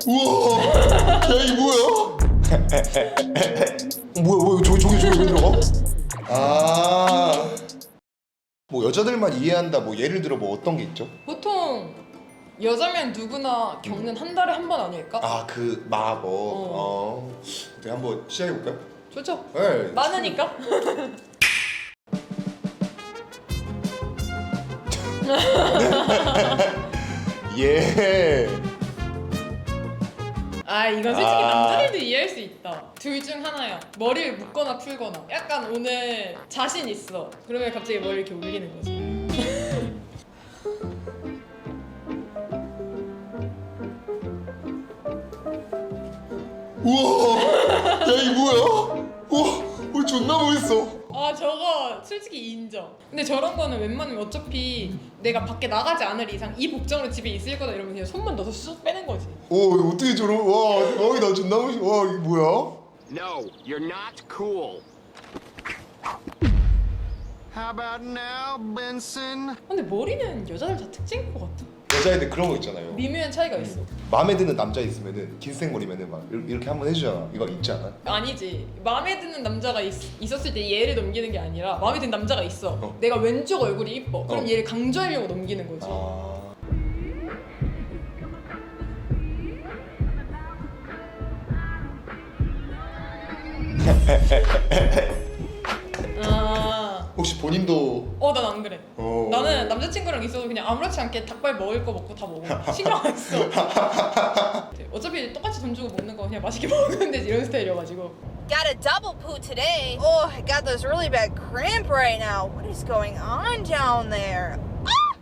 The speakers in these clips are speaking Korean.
우와, 야, 이 뭐야? 뭐야, 저기 왜 들어가? 아, 뭐 여자들만 이해한다. 뭐 예를 들어 뭐 어떤 게 있죠? 보통 여자면 누구나 겪는 한 달에 한 번 아닐까? 아, 그 마법. 이제 한번 시작해 볼까요? 좋죠. 네. 많으니까. 예. 아 이건 솔직히 남자들도 이해할 수 있다. 둘 중 하나야. 머리를 묶거나 풀거나. 약간 오늘 자신 있어. 그러면 갑자기 머리 이렇게 올리는 거지. 우와, 야, 이 뭐야? 우와, 존나 멋있어. 아 저거 솔직히 인정. 근데 저런 거는 웬만하면 어차피 내가 밖에 나가지 않을 이상 이 복장으로 집에 있을 거다 이러면 그냥 손만 넣어서 쑥 빼는 거지. 오, 이거 어떻게 저런? 와, 대박이다. 존나 멋있어. 와, 이게 뭐야? No, you're not cool. How about now, Benson? 근데 머리는 여자들 다 특징인 것 같아. 여자애들 그런 거 있잖아요. 미묘한 차이가 있어. 마음에 드는 남자 있으면은 긴 생머리면은 막 이렇게 한번 해주잖아. 이거 있지 않아? 아니지. 마음에 드는 남자가 있었을 때 얘를 넘기는 게 아니라 마음에 드는 남자가 있어. 어. 내가 왼쪽 얼굴이 이뻐. 그럼 어. 얘를 강조하려고 넘기는 거지. 아. 아. 혹시 본인도 난 안 그래. 어. 나는 남자친구랑 있어도 그냥 아무렇지 않게 닭발 먹을 거 먹고 다 먹어. 신경 안 써. 어차피 똑같이 돈 주고 먹는 거 그냥 맛있게 먹으면 되지 이런 스타일이어가지고. Got a double poo today. Oh, I got this really bad cramp right now. What is going on down there? Ah!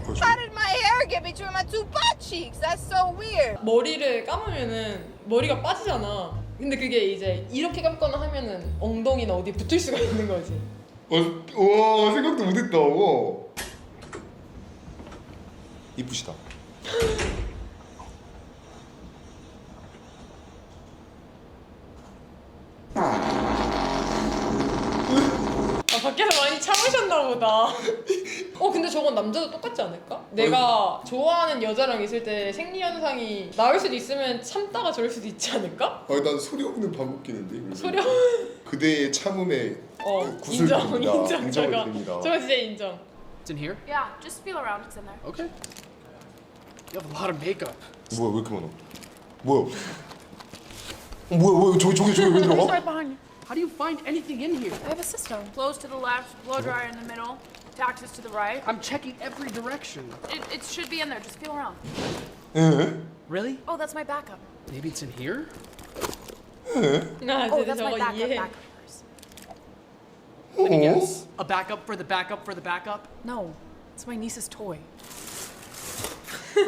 How did my hair get between my two butt cheeks? That's so weird. 머리를 감으면은 머리가 빠지잖아. 근데 그게 이제 이렇게 감거나 하면은 엉덩이나 어디 붙을 수가 있는 거지. 와, 생각도 못했다. 와. 이쁘시다. 밖에서 많이 참으셨나 보다. 근데 저건 남자도 똑같지 않을까? 내가 좋아하는 여자랑 있을 때 생리 현상이 나올 수도 있으면 참다가 저럴 수도 있지 않을까? 아니, 난 소리 없는 방귀뀌는데. 그래서 소리 그대의 참음에 구슬 인정 드립니다. 인정 인정을 저거 드립니다. 저거 진짜 인정. It's in here? Yeah, just feel around. It's in there. Okay. You have a lot of makeup. 뭐야, 왜 이렇게 많아? 뭐야? 뭐야, 저기 왜 들어가? Right behind you. How do you find anything in here? I have a system. Clothes to the left, blow dryer in the middle, taxes to the right. I'm checking every direction. It should be in there. Just feel around. 에? Really? Oh, that's my backup. Maybe it's in here? 나 Oh, 진짜 that's my 저거 backup. 이해해. Backup purse. Let me guess. A backup for the backup for the backup? No, it's my niece's toy.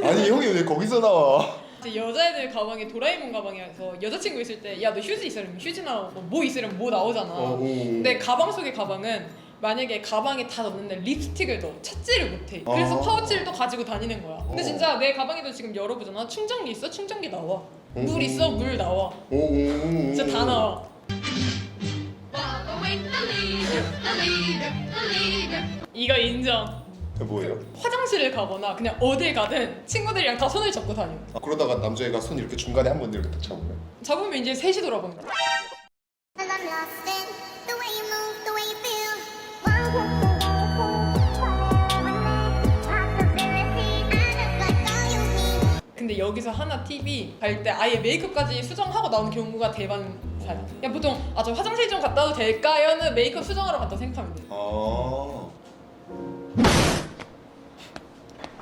아니, 형이 왜 거기서 나와? 이제 여자애들 가방에 도라에몽 가방이라서 여자친구 있을 때 야 너 휴지 있으려면 휴지 나오고 뭐 있으려면 뭐 나오잖아. 근데 가방 속의 가방은 만약에 가방에 다 넣는데 립스틱을 넣어 찾지를 못해. 그래서 파우치를 또 가지고 다니는 거야. 근데 진짜 내 가방에도 지금 열어보잖아. 충전기 있어? 충전기 나와. 물 있어? 물 나와. 진짜 다 나와. 이거 인정. 뭐예요? 화장실을 가거나 그냥 어딜 가든 친구들이랑 다 손을 잡고 다녀. 그러다가 남자애가 손 이렇게 중간에 한 번 이렇게 딱 잡으면 잡으면 이제 셋이 돌아보는 거야. And I'm lost in the way you move, the way you feel. 근데 여기서 하나 팁이 갈 때 아예 메이크업까지 수정하고 나오는 경우가 대반사야. 야 보통 저 화장실 좀 갔다 와도 될까요?는 메이크업 수정하러 갔다 생각하면 돼.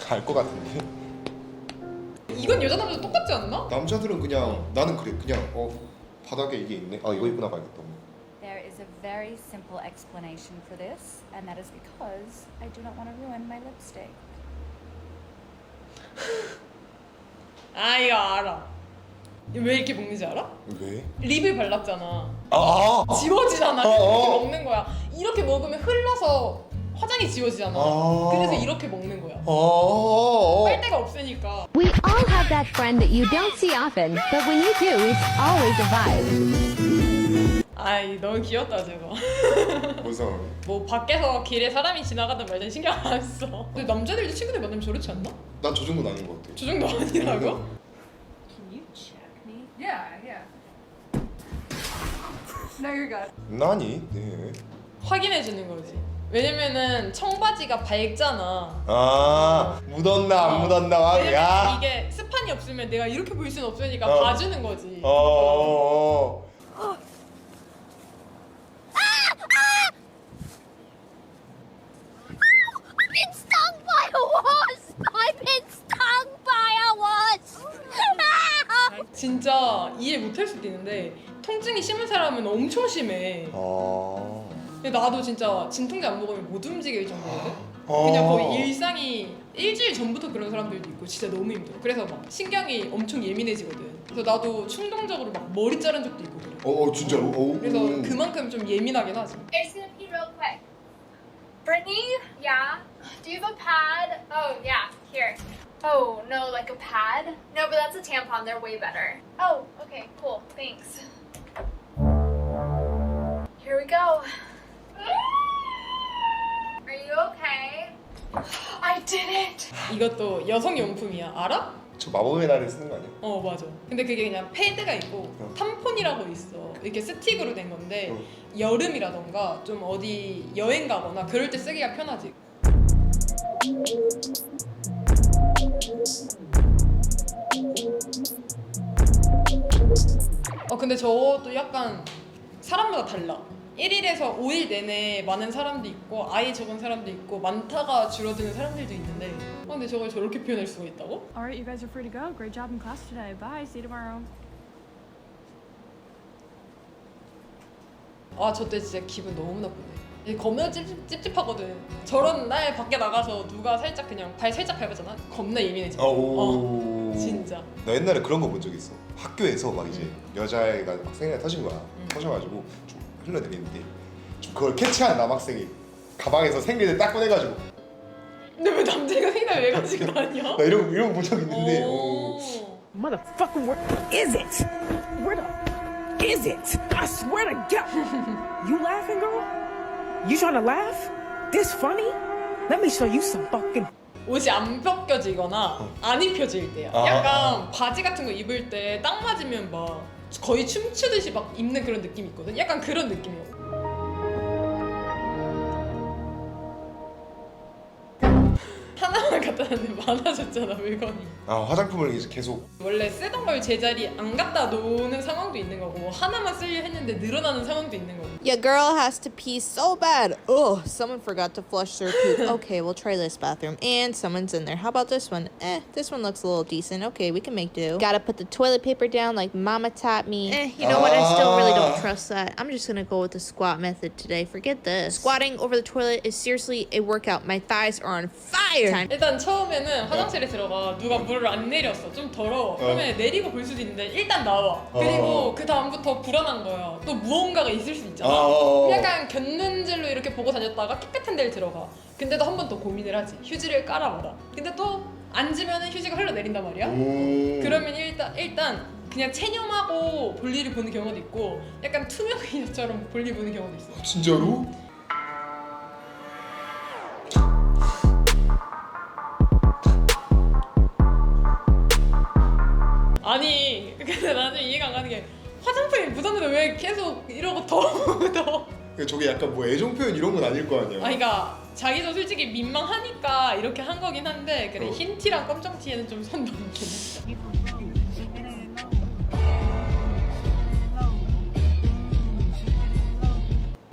갈 것 같은데. 이건 여자 남자 똑같지 않나? 남자들은 그냥 나는 그래. 그냥 바닥에 이게 있네. 이거 입고 나가야겠다. There is a very simple explanation for this, and that is because I do not want to ruin my lipstick. 이거 알아. 왜 이렇게 먹는지 알아? 왜? 립을 발랐잖아. 아. 지워지잖아. 이렇게 먹는 거야. 이렇게 먹으면 흘러서 화장이 지워지잖아. 그래서 이렇게 먹는 거야. 빨대가 없으니까. We all have that friend that you don't see often, but when you do, it's always a vibe. 아이 너무 귀엽다 저거. 무서워. 뭐 밖에서 길에 사람이 지나가든 말든 신경 안 써. 근데 남자들도 친구들 만나면 저렇지 않나? 난 저 정도는 아닌 것 같아. 저 정도 아니라고? Can you check me? Yeah. No, you're good. 나니? 네. 확인해 주는 거지. 왜냐면은 청바지가 밝잖아. 아 묻었나 안 묻었나 와. 왜냐면 야. 이게 스판이 없으면 내가 이렇게 보일 수는 없으니까 어. 봐주는 거지. I've been stung by a wasp! I've been stung by a wasp! 진짜 이해 못할 수도 있는데 통증이 심한 사람은 엄청 심해. 근데 나도 진짜 진통제 안 먹으면 못 움직일 정도거든. 그냥 거의 일상이 일주일 전부터 그런 사람들도 있고 진짜 너무 힘들어. 그래서 막 신경이 엄청 예민해지거든. 그래서 나도 충동적으로 막 머리 자른 적도 있고 그래. 진짜로? 그래서 그만큼 좀 예민하긴 하지. It's gonna pee real quick. Brittany? Yeah? Do you have a pad? Oh, yeah. Here. Oh, no, like a pad? No, but that's a tampon. They're way better. Oh, okay, cool. Thanks. Here we go. Are you okay? I did it! 이것도 여성 용품이야. 알아? 저 마법의 날에 쓰는 거 아니야? 어 맞아. 근데 그게 그냥 패드가 있고 탐폰이라고 있어. 이렇게 스틱으로 된 건데 여름이라던가 좀 어디 여행 가거나 그럴 때 쓰기가 편하지. 근데 저것도 약간 사람마다 달라. 1일에서 5일 내내 많은 사람도 있고 아예 적은 사람도 있고 많다가 줄어드는 사람들도 있는데 근데 저걸 저렇게 표현할 수가 있다고? Alright, you guys are free to go. Great job in class today. Bye. See you tomorrow. 아, 저 때 진짜 기분 너무 나쁘네. 겁나 찝찝하거든. 저런 날 밖에 나가서 누가 살짝 그냥 발 살짝 밟았잖아? 겁나 예민해져. 진짜. 나 옛날에 그런 거 본 적 있어. 학교에서 막 이제 여자애가 막 생리가 터진 거야. 터져가지고 좀 흘러내리는데 좀 그걸 캐치한 남학생이 가방에서 생리를 딱 꺼내가지고 근데 왜 남자가 생각 왜 가지고 다녀? 나 이런 거 본 적 있는데. Motherfucker, where is it? Where the is it? I swear to God. You laughing, girl? You trying to laugh? This funny? Let me show you some fucking. 옷이 안 벗겨지거나 안 입혀질 때야. 약간 바지 같은 거 입을 때 딱 맞으면 막 거의 춤추듯이 막 입는 그런 느낌이 있거든. 약간 그런 느낌이야. 하나만 갖다 놨는데 많아졌잖아 물건이. 화장품을 이제 계속 원래 쓰던 걸 제자리 안 갖다 놓는 상황도 있는 거고 하나만 쓰려 했는데 늘어나는 상황도 있는 거고. Your girl has to pee so bad. Ugh, someone forgot to flush their poop. Okay, we'll try this bathroom. And someone's in there. How about this one? This one looks a little decent. Okay, we can make do. Gotta put the toilet paper down like mama taught me. You know what? I still really don't trust that. I'm just gonna go with the squat method today. Forget this. Squatting over the toilet is seriously a workout. My thighs are on fire. 일단 처음에는 화장실에 들어가 누가 물을 안 내렸어. 좀 더러워. 그러면 내리고 볼 수도 있는데 일단 나와. 그리고 그 다음부터 불안한 거야. 또 무언가가 있을 수 있잖아. 약간 곁눈질로 이렇게 보고 다녔다가 깨끗한 데를 들어가. 근데도 한 번 더 고민을 하지. 휴지를 깔아 말아. 근데 또 앉으면은 휴지가 흘러내린단 말이야. 그러면 일단 그냥 체념하고 볼일을 보는 경우도 있고 약간 투명 인형처럼 볼일 보는 경우도 있어. 진짜로? 아니 근데 나는 이해가 안 가는 게 화장품이 묻었는데 왜 계속 이러고 더 묻어? 저게 약간 뭐 애정 표현 이런 건 아닐 거 아니야. 그러니까 자기도 솔직히 민망하니까 이렇게 한 거긴 한데 그래 흰 티랑 검정 티에는 좀 선 넘긴 했어.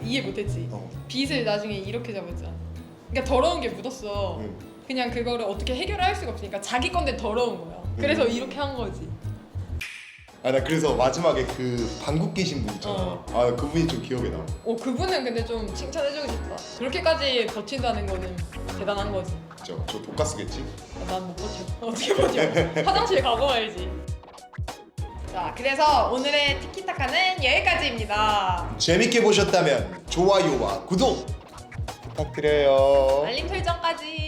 이해 못했지? 빗을 나중에 이렇게 잡았잖아. 그러니까 더러운 게 묻었어. 그냥 그거를 어떻게 해결할 수가 없으니까 자기 건데 더러운 거야. 그래서 이렇게 한 거지. 나 그래서 마지막에 그 방귀 뀌신 분 있잖아. 그분이 좀 기억에 남아. 그분은 근데 좀 칭찬해주고 싶다. 그렇게까지 버틴다는 거는 대단한 거지. 저 독가스겠지? 난 못 버텨. 어떻게 버텨? 화장실 가고 말지. 자, 그래서 오늘의 티키타카는 여기까지입니다. 재밌게 보셨다면 좋아요와 구독 부탁드려요. 알림 설정까지.